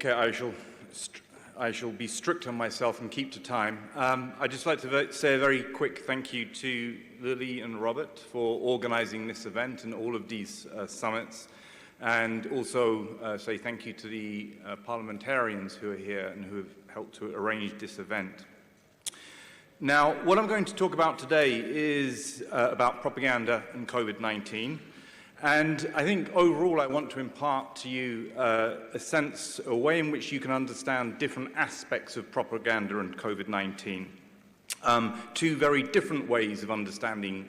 Okay, I shall be strict on myself and keep to time. I'd just like to say a very quick thank you to Lily and Robert for organising this event and all of these summits, and also say thank you to the parliamentarians who are here and who have helped to arrange this event. Now, what I'm going to talk about today is about propaganda and COVID-19. And I think overall I want to impart to you a way in which you can understand different aspects of propaganda and COVID-19. Two very different ways of understanding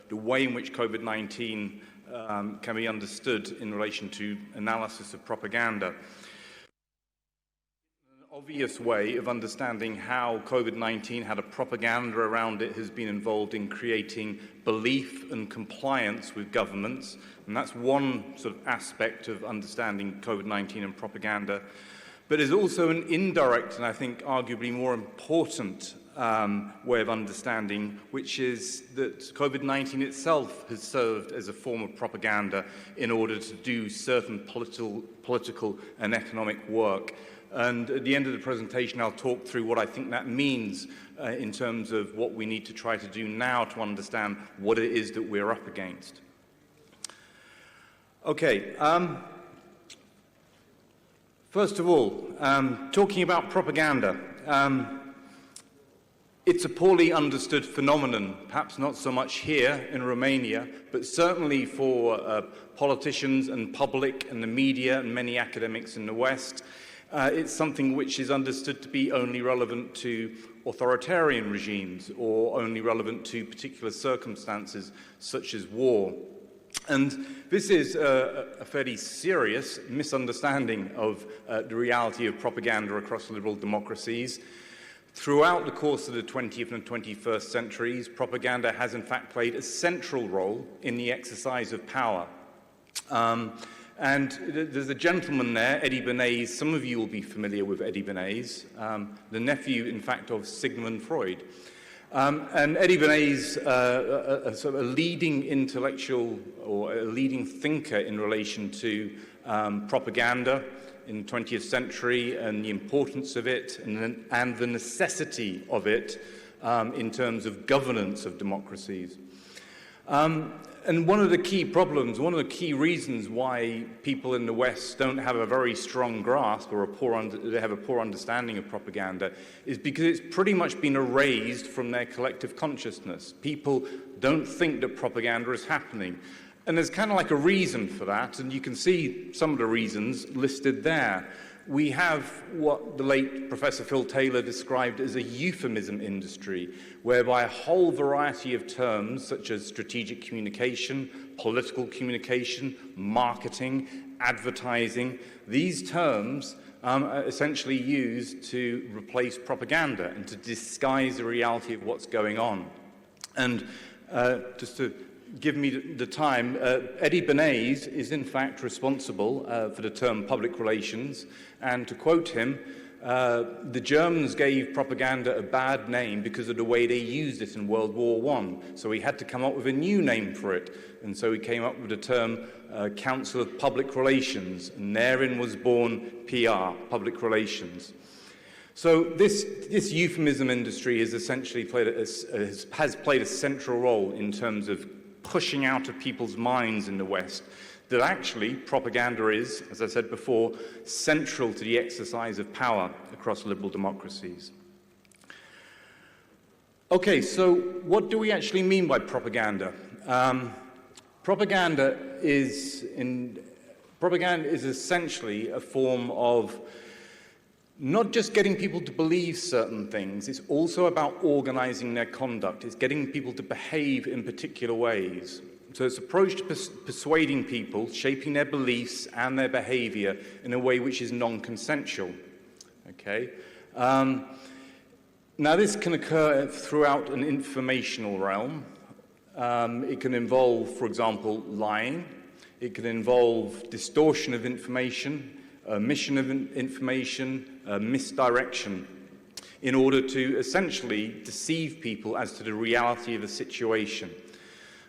the way in which COVID-19 can be understood in relation to analysis of propaganda. Obvious way of understanding how COVID-19 had a propaganda around it has been involved in creating belief and compliance with governments, and that's one sort of aspect of understanding COVID-19 and propaganda. But there's also an indirect and I think arguably more important way of understanding, which is that COVID-19 itself has served as a form of propaganda in order to do certain political and economic work. And at the end of the presentation, I'll talk through what I think that means in terms of what we need to try to do now to understand what it is that we're up against. Okay, first of all, talking about propaganda. It's a poorly understood phenomenon, perhaps not so much here in Romania, but certainly for politicians and public and the media and many academics in the West. It's something which is understood to be only relevant to authoritarian regimes or only relevant to particular circumstances such as war. And this is a fairly serious misunderstanding of the reality of propaganda across liberal democracies. Throughout the course of the 20th and 21st centuries, propaganda has in fact played a central role in the exercise of power. And there's a gentleman there, Eddie Bernays. Some of you will be familiar with Eddie Bernays, the nephew, in fact, of Sigmund Freud. And Eddie Bernays, sort of a leading intellectual or a leading thinker in relation to propaganda in the 20th century and the importance of it and the necessity of it in terms of governance of democracies. And one of the key problems, one of the key reasons why people in the West don't have a very strong grasp or they have a poor understanding of propaganda is because it's pretty much been erased from their collective consciousness. People don't think that propaganda is happening. And there's kind of like a reason for that, and you can see some of the reasons listed there. We have what the late Professor Phil Taylor described as a euphemism industry, whereby a whole variety of terms such as strategic communication, political communication, marketing, advertising, these terms are essentially used to replace propaganda and to disguise the reality of what's going on. And just to give me the time, Eddie Bernays is in fact responsible for the term public relations, and to quote him, the Germans gave propaganda a bad name because of the way they used it in World War I, so he had to come up with a new name for it, and so he came up with the term Council of Public Relations, and therein was born PR, public relations. So this euphemism industry has essentially played a central role in terms of pushing out of people's minds in the West that actually propaganda is, as I said before, central to the exercise of power across liberal democracies. Okay, so what do we actually mean by propaganda? Propaganda is essentially a form of not just getting people to believe certain things, it's also about organizing their conduct. It's getting people to behave in particular ways. So it's approached to persuading people, shaping their beliefs and their behavior in a way which is non-consensual. Okay? Now this can occur throughout an informational realm. It can involve, for example, lying. It can involve distortion of information, omission of information, misdirection, in order to essentially deceive people as to the reality of a situation.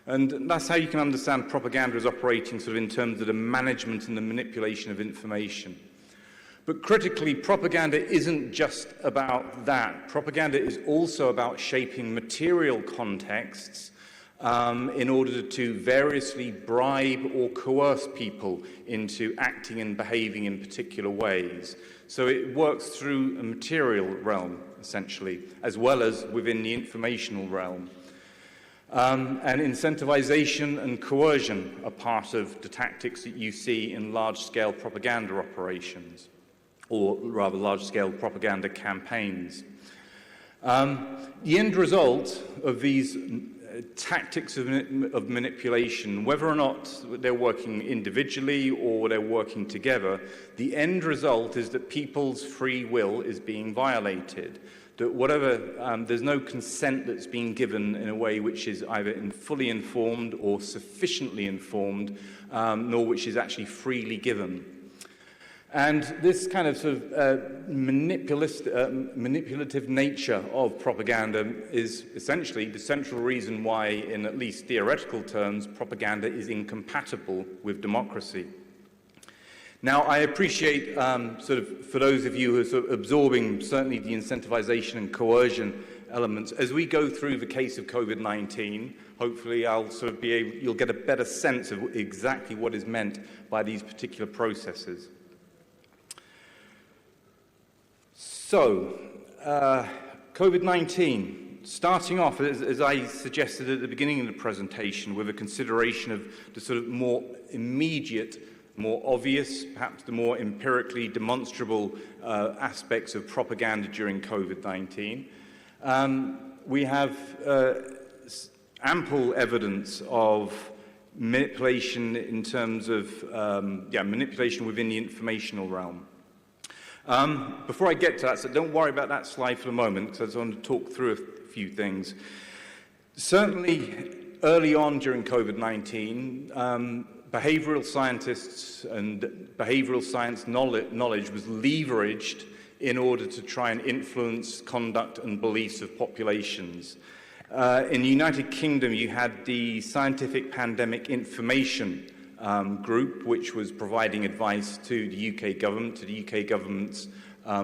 And that's how you can understand propaganda as operating sort of in terms of the management and the manipulation of information. But critically, propaganda isn't just about that. Propaganda is also about shaping material contexts in order to variously bribe or coerce people into acting and behaving in particular ways. So it works through a material realm, essentially, as well as within the informational realm. And incentivization and coercion are part of the tactics that you see in large-scale propaganda operations, or rather large-scale propaganda campaigns. The end result of these tactics of manipulation, whether or not they're working individually or they're working together, the end result is that people's free will is being violated. That there's no consent that's being given in a way which is either fully informed or sufficiently informed, nor which is actually freely given. And this kind of sort of manipulative nature of propaganda is essentially the central reason why, in at least theoretical terms, propaganda is incompatible with democracy. Now, I appreciate, for those of you who are sort of absorbing certainly the incentivization and coercion elements, as we go through the case of COVID-19, hopefully you'll get a better sense of exactly what is meant by these particular processes. So, COVID-19, starting off, as I suggested at the beginning of the presentation, with a consideration of the sort of more immediate, more obvious, perhaps the more empirically demonstrable aspects of propaganda during COVID-19. We have ample evidence of manipulation in terms of manipulation within the informational realm. Before I get to that, so don't worry about that slide for a moment, because I just want to talk through a few things. Certainly, early on during COVID-19, behavioral scientists and behavioral science knowledge was leveraged in order to try and influence conduct and beliefs of populations. In the United Kingdom, you had the Scientific Pandemic Information group, which was providing advice to the UK government, to the UK government's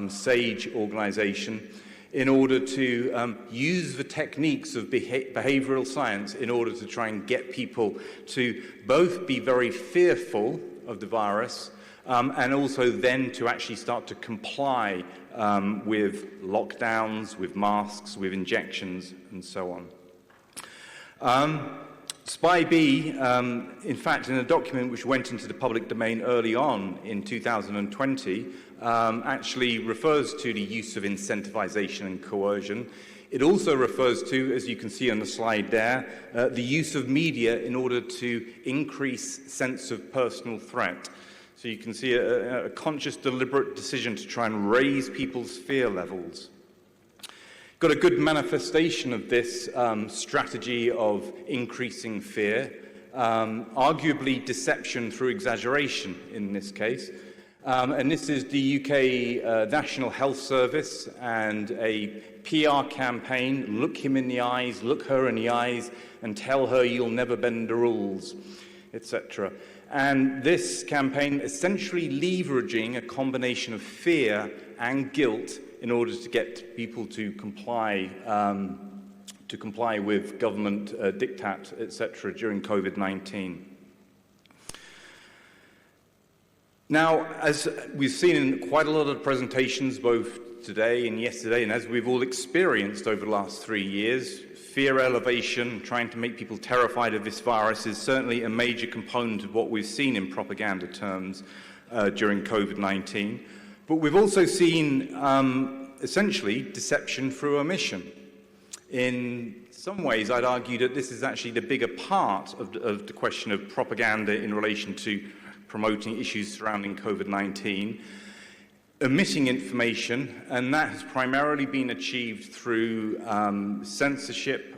SAGE organisation, in order to use the techniques of behavioural science in order to try and get people to both be very fearful of the virus and also then to actually start to comply with lockdowns, with masks, with injections, and so on. SPI-B, in fact, in a document which went into the public domain early on in 2020, actually refers to the use of incentivization and coercion. It also refers to, as you can see on the slide there, the use of media in order to increase sense of personal threat. So you can see a conscious, deliberate decision to try and raise people's fear levels. Got a good manifestation of this strategy of increasing fear, arguably deception through exaggeration in this case. And this is the UK National Health Service and a PR campaign, look him in the eyes, look her in the eyes, and tell her you'll never bend the rules, etc. And this campaign essentially leveraging a combination of fear and guilt in order to get people to comply with government diktat, etc., during COVID-19. Now, as we've seen in quite a lot of presentations, both today and yesterday, and as we've all experienced over the last 3 years, fear elevation, trying to make people terrified of this virus is certainly a major component of what we've seen in propaganda terms during COVID-19. But we've also seen, essentially, deception through omission. In some ways, I'd argue that this is actually the bigger part of the question of propaganda in relation to promoting issues surrounding COVID-19, omitting information, and that has primarily been achieved through censorship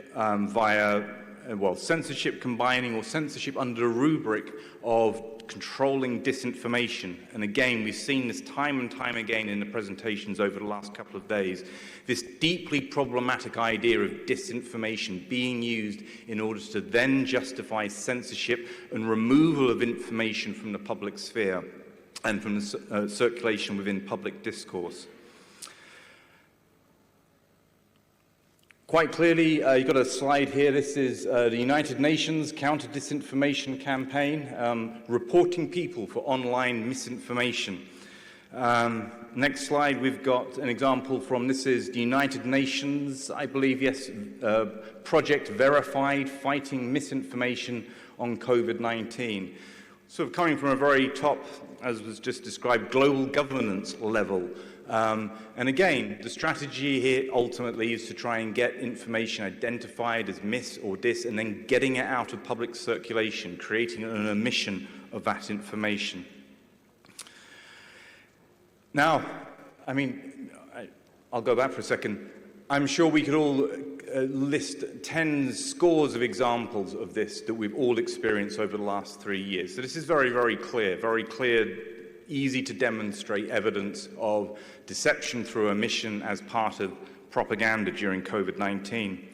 censorship combining or censorship under the rubric of controlling disinformation. And again, we've seen this time and time again in the presentations over the last couple of days, this deeply problematic idea of disinformation being used in order to then justify censorship and removal of information from the public sphere. and from the circulation within public discourse. Quite clearly, you've got a slide here. This is the United Nations Counter-Disinformation Campaign, reporting people for online misinformation. Next slide, we've got an example from, this is the United Nations, I believe, yes, Project Verified, Fighting Misinformation on COVID-19. Sort of coming from a very top, as was just described, global governance level. And again, the strategy here ultimately is to try and get information identified as mis or dis, and then getting it out of public circulation, creating an omission of that information. Now, I mean, I'll go back for a second. I'm sure we could all list scores of examples of this that we've all experienced over the last 3 years. So this is very, very clear, easy to demonstrate evidence of deception through omission as part of propaganda during COVID-19.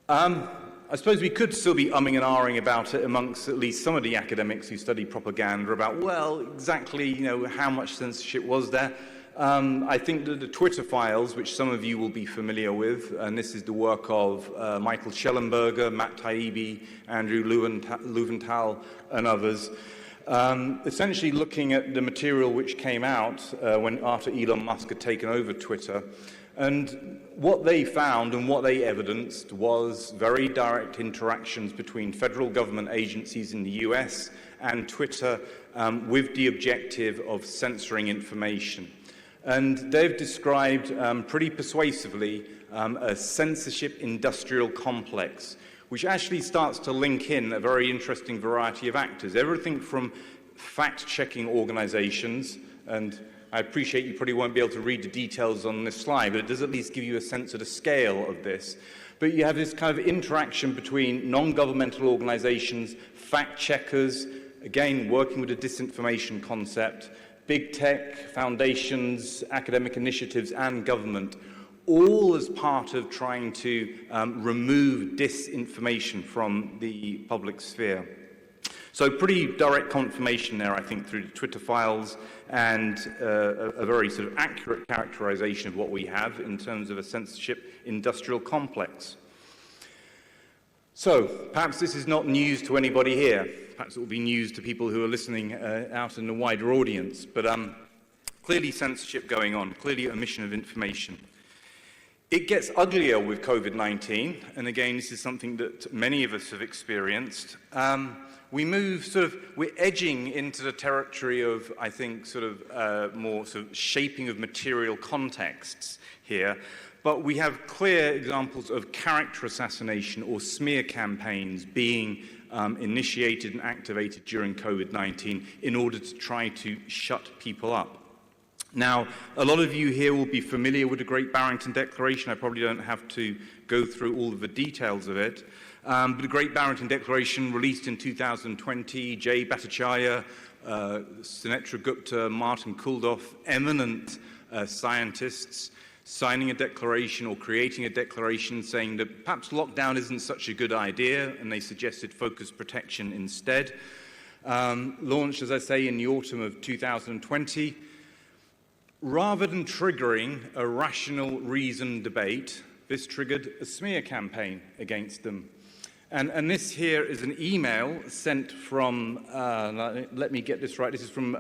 I suppose we could still be umming and ahhing about it amongst at least some of the academics who study propaganda about, well, exactly, how much censorship was there. I think that the Twitter files, which some of you will be familiar with, and this is the work of Michael Schellenberger, Matt Taibbi, Andrew Löwenthal, and others, essentially looking at the material which came out after Elon Musk had taken over Twitter. And what they found and what they evidenced was very direct interactions between federal government agencies in the US and Twitter with the objective of censoring information. And they've described pretty persuasively a censorship industrial complex, which actually starts to link in a very interesting variety of actors. Everything from fact-checking organizations, and I appreciate you probably won't be able to read the details on this slide, but it does at least give you a sense of the scale of this. But you have this kind of interaction between non-governmental organizations, fact-checkers, again, working with a disinformation concept, big tech, foundations, academic initiatives, and government, all as part of trying to remove disinformation from the public sphere. So pretty direct confirmation there, I think, through the Twitter files and a very sort of accurate characterization of what we have in terms of a censorship industrial complex. So perhaps this is not news to anybody here. Perhaps it will be news to people who are listening out in the wider audience. But clearly censorship going on, clearly omission of information. It gets uglier with COVID-19, and again, this is something that many of us have experienced. We're edging into the territory of, I think, more shaping of material contexts here. But we have clear examples of character assassination or smear campaigns being initiated and activated during COVID-19 in order to try to shut people up. Now, a lot of you here will be familiar with the Great Barrington Declaration. I probably don't have to go through all of the details of it. But the Great Barrington Declaration, released in 2020, Jay Bhattacharya, Sunetra Gupta, Martin Kulldorff, eminent scientists, signing a declaration or creating a declaration saying that perhaps lockdown isn't such a good idea, and they suggested focused protection instead. Launched, as I say, in the autumn of 2020. Rather than triggering a rational reasoned debate, this triggered a smear campaign against them. And this here is an email sent from, let me get this right, this is from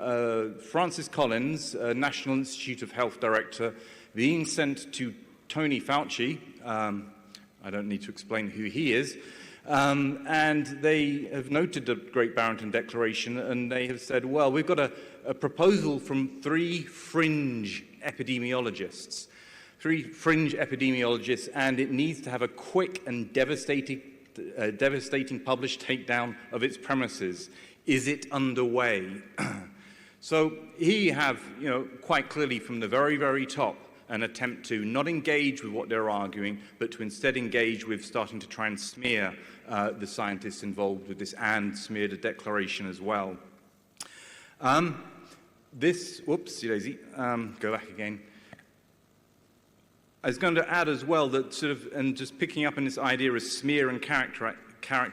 Francis Collins, National Institute of Health Director, being sent to Tony Fauci. I don't need to explain who he is. And they have noted the Great Barrington Declaration, and they have said, well, we've got a proposal from three fringe epidemiologists, and it needs to have a quick and devastating published takedown of its premises. Is it underway? So here you have, quite clearly from the very, very top, an attempt to not engage with what they're arguing, but to instead engage with starting to try and smear the scientists involved with this and smear the declaration as well. Whoopsie daisy, go back again. I was going to add as well that and just picking up on this idea of smear and character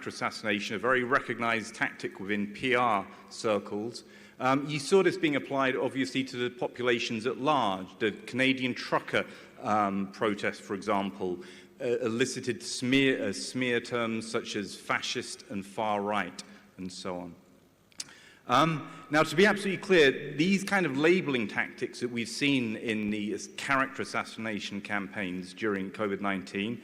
assassination, a very recognized tactic within PR circles. You saw this being applied, obviously, to the populations at large. The Canadian trucker protest, for example, elicited smear terms such as fascist and far right, and so on. Now, to be absolutely clear, these kind of labeling tactics that we've seen in the character assassination campaigns during COVID-19,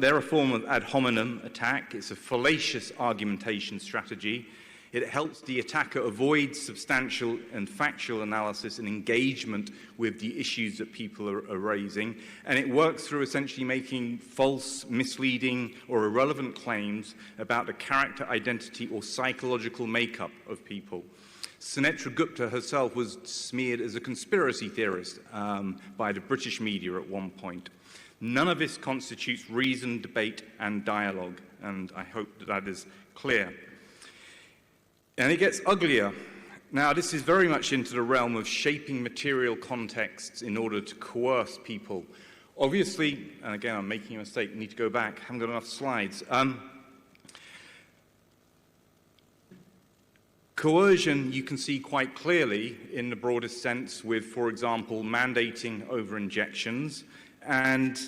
they're a form of ad hominem attack. It's a fallacious argumentation strategy. It helps the attacker avoid substantial and factual analysis and engagement with the issues that people are raising. And it works through essentially making false, misleading, or irrelevant claims about the character, identity, or psychological makeup of people. Sunetra Gupta herself was smeared as a conspiracy theorist by the British media at one point. None of this constitutes reason, debate, and dialogue, and I hope that that is clear. And it gets uglier. Now, this is very much into the realm of shaping material contexts in order to coerce people. Obviously, and again, I'm making a mistake, need to go back, haven't got enough slides. Coercion, you can see quite clearly in the broadest sense with, for example, mandating over-injections, and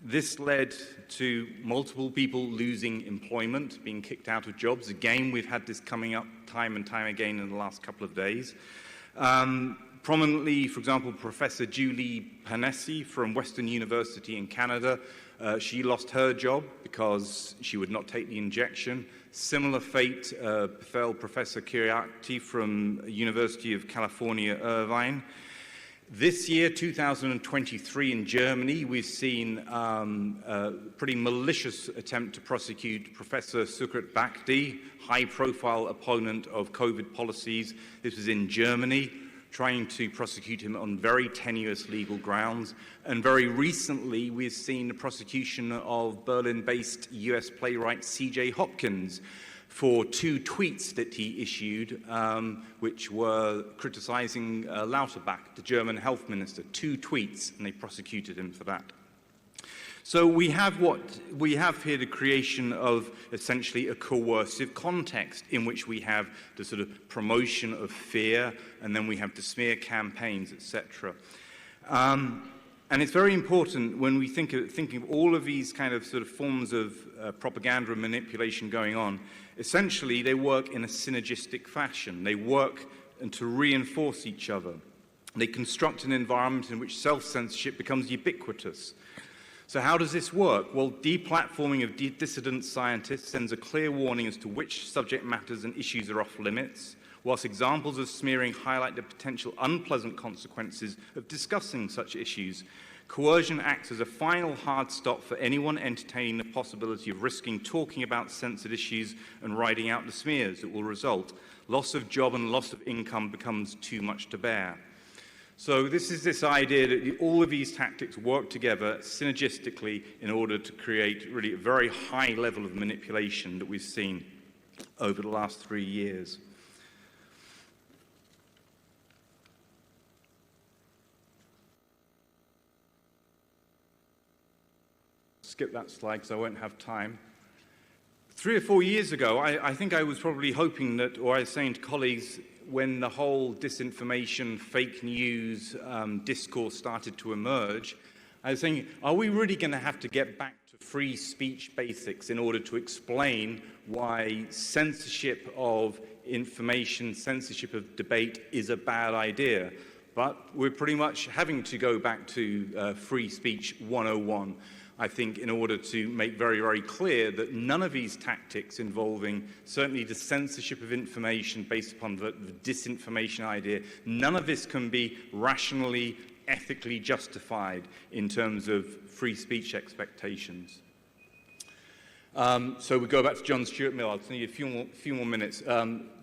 this led to multiple people losing employment, being kicked out of jobs. Again, we've had this coming up time and time again in the last couple of days. Prominently, for example, Professor Julie Panesi from Western University in Canada, she lost her job because she would not take the injection. Similar fate befell Professor Kiriaki from University of California, Irvine. This year, 2023, in Germany, we've seen a pretty malicious attempt to prosecute Professor Sukrit Bhakdi, high-profile opponent of COVID policies. This was in Germany, trying to prosecute him on very tenuous legal grounds. And very recently, we've seen the prosecution of Berlin-based US playwright C.J. Hopkins for 2 tweets that he issued, which were criticizing Lauterbach, the German health minister. 2 tweets, and they prosecuted him for that. So we have here the creation of essentially a coercive context in which we have the sort of promotion of fear, and then we have the smear campaigns, etc. And it's very important when we think of all of these kind of sort of forms of propaganda and manipulation going on. Essentially, they work in a synergistic fashion. They work to reinforce each other. They construct an environment in which self-censorship becomes ubiquitous. So how does this work? Well, deplatforming of dissident scientists sends a clear warning as to which subject matters and issues are off limits, whilst examples of smearing highlight the potential unpleasant consequences of discussing such issues. Coercion acts as a final hard stop for anyone entertaining the possibility of risking talking about censored issues and riding out the smears that will result. Loss of job and loss of income becomes too much to bear. So this is this idea that all of these tactics work together synergistically in order to create really a very high level of manipulation that we've seen over the last 3 years. Skip that slide because I won't have time. 3 or 4 years ago, I think I was probably hoping that, or I was saying to colleagues, when the whole disinformation, fake news discourse started to emerge, I was saying, are we really going to have to get back to free speech basics in order to explain why censorship of information, censorship of debate is a bad idea? But we're pretty much having to go back to free speech 101. I think, in order to make very, very clear that none of these tactics involving certainly the censorship of information based upon the disinformation idea, none of this can be rationally, ethically justified in terms of free speech expectations. So we go back to John Stuart Mill. I'll need a few more minutes.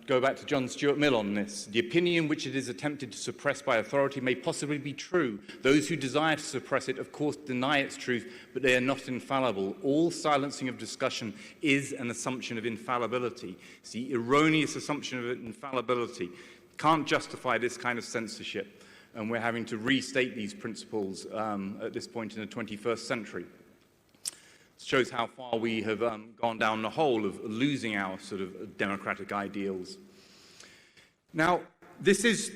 Go back to John Stuart Mill on this. The opinion which it is attempted to suppress by authority may possibly be true. Those who desire to suppress it, of course, deny its truth, but they are not infallible. All silencing of discussion is an assumption of infallibility. It's the erroneous assumption of infallibility. Can't justify this kind of censorship, and we're having to restate these principles at this point in the 21st century. Shows how far we have gone down the hole of losing our sort of democratic ideals. Now, this is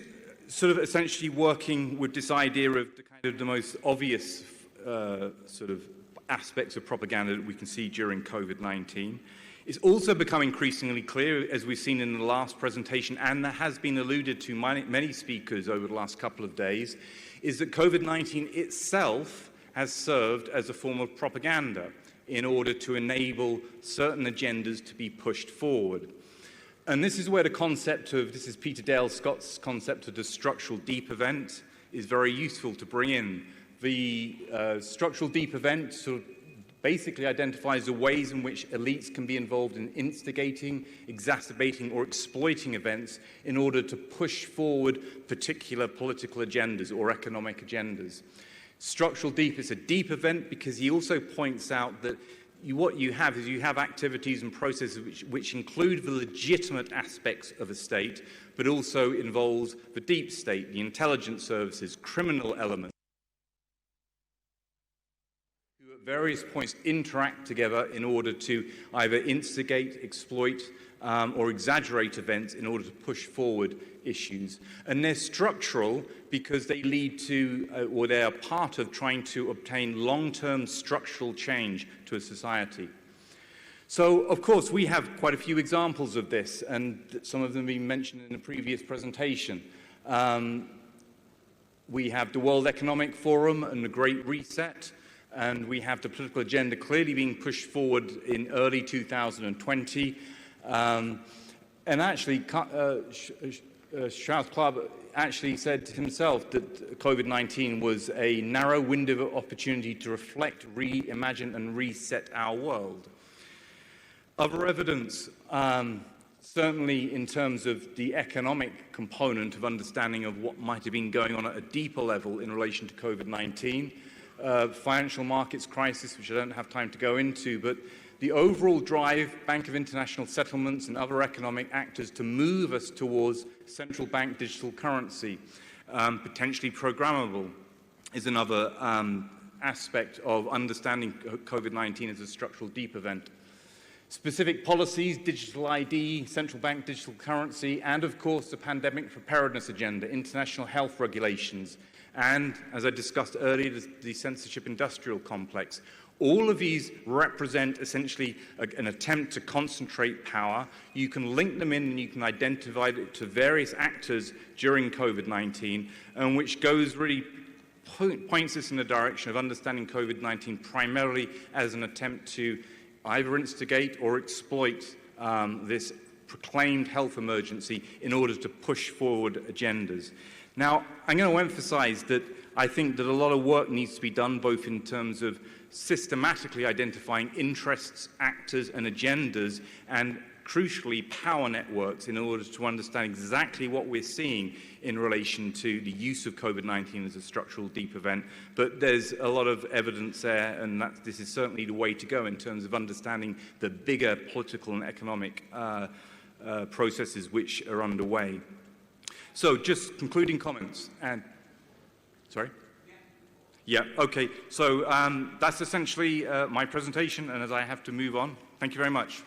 sort of essentially working with this idea of the most obvious sort of aspects of propaganda that we can see during COVID-19. It's also become increasingly clear, as we've seen in the last presentation, and that has been alluded to many speakers over the last couple of days, is that COVID-19 itself has served as a form of propaganda in order to enable certain agendas to be pushed forward. And this is where the concept of, this is Peter Dale Scott's concept of the structural deep event, is very useful to bring in. The structural deep event sort of basically identifies the ways in which elites can be involved in instigating, exacerbating, or exploiting events in order to push forward particular political agendas or economic agendas. Structural deep is a deep event because he also points out that what you have is you have activities and processes which include the legitimate aspects of a state, but also involves the deep state, the intelligence services, criminal elements, who at various points interact together in order to either instigate, exploit, or exaggerate events in order to push forward issues. And they're structural because they lead to, or they are part of trying to obtain long-term structural change to a society. So, of course, we have quite a few examples of this, and some of them have been mentioned in the previous presentation. We have the World Economic Forum and the Great Reset, and we have the political agenda clearly being pushed forward in early 2020. And actually, Charles Clark actually said himself that COVID-19 was a narrow window of opportunity to reflect, reimagine, and reset our world. Other evidence, certainly in terms of the economic component of understanding of what might have been going on at a deeper level in relation to COVID-19, financial markets crisis, which I don't have time to go into, but the overall drive, Bank of International Settlements and other economic actors to move us towards central bank digital currency, potentially programmable, is another aspect of understanding COVID-19 as a structural deep event. Specific policies, digital ID, central bank digital currency, and of course the pandemic preparedness agenda, international health regulations, and as I discussed earlier, the censorship industrial complex. All of these represent essentially an attempt to concentrate power. You can link them in and you can identify it to various actors during COVID-19, and which goes really points us in the direction of understanding COVID-19 primarily as an attempt to either instigate or exploit this proclaimed health emergency in order to push forward agendas. Now, I'm going to emphasize that I think that a lot of work needs to be done, both in terms of systematically identifying interests, actors, and agendas, and crucially power networks, in order to understand exactly what we're seeing in relation to the use of COVID-19 as a structural deep event. But there's a lot of evidence there, and this is certainly the way to go in terms of understanding the bigger political and economic processes which are underway. So just concluding comments. And sorry? Yeah, okay. So that's essentially my presentation, and as I have to move on, thank you very much.